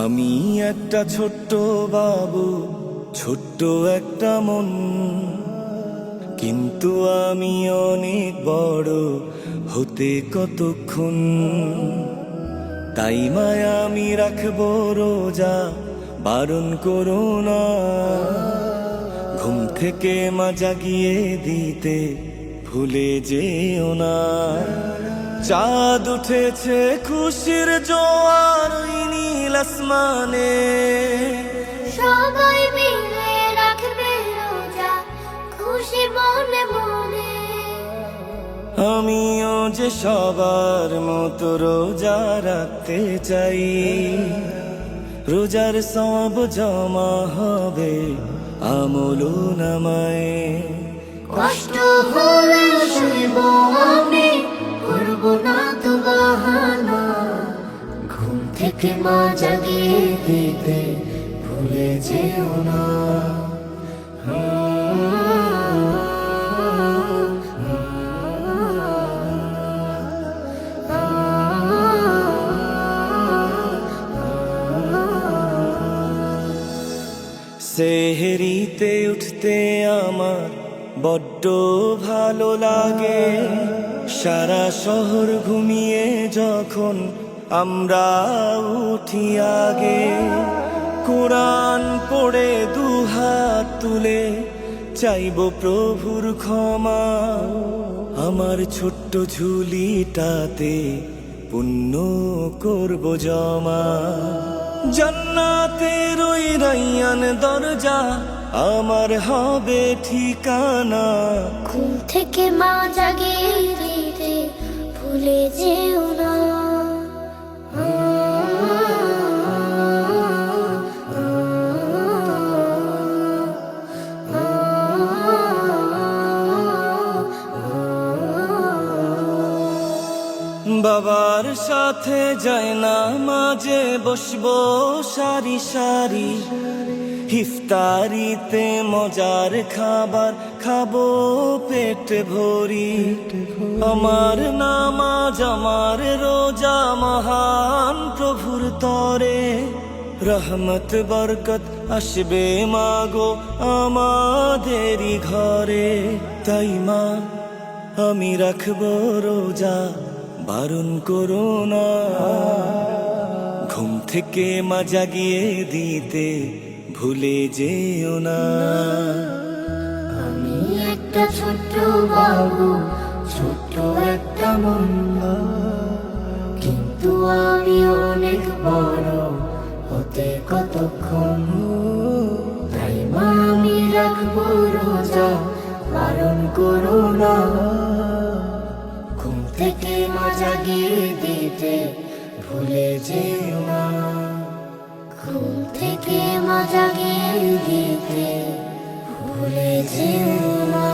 আমি একটা ছোট্ট বাবু, ছোট্ট একটা মন, কিন্তু আমি অনেক বড় হতে কতক্ষণ। তাই মায় আমি রাখবো রোজা, বারণ করো না। ঘুম থেকে মা জাগিয়ে দিতে ভুলে যেও না। চাঁদ উঠেছে খুশির জোয়ার ওই নীল আসমানে, সবাই মিলে রাখবে রোজা খুশি মনে মনে। আমিও যে সবার মতো রোজা রাখতে চাই। রোজার সওয়াব জমা হবে আমলো নামায়। কষ্ট হলে সইব আমি, করব না তো বাহানা। ঘুম থেকে মা জাগিয়ে দিতে ভুলে যেও না। সেহরিতে উঠতে আমার বড্ড ভালো লাগে। সারা শহর ঘুমিয়ে যখন আমরা উঠি আগে, কোরআন পড়ে দুহাত তুলে চাইব প্রভুর ক্ষমা। আমার ছোট্ট ঝুলিটাতে পুণ্য করব জমা। জান্নাতের ওই রাইয়ান দরজা আমার হবে ঠিকানা। ঘুম থেকে মা জাগিয়ে দিতে ভুলে যেও না। বাবার সাথে যায় না মাঝে বসবো সারি সারি। ইফতারিতে মজার খাবার খাবো পেট ভরি। আমার নামাজ আমার রোজা মহান প্রভুর তরে। রহমত বরকত আসবে মাগো আমাদেরই ঘরে। তাই মা আমি রাখবো রোজা, বারণ করো না। ঘুম থেকে মা জাগিয়ে দিতে ভুলে যেও না। আমি একটা ছোট্ট বাবু, ছোট্ট একটা মন, কিন্তু আমি অনেক বড় হতে কতক্ষণ। তাই মা আমি রাখবো রোজা, বারণ করো না। ঘুম থেকে মা জাগিয়ে দিতে ভুলে যেও না। ঘুম থেকে মা জাগিয়ে দিতে ভুলে যেও না।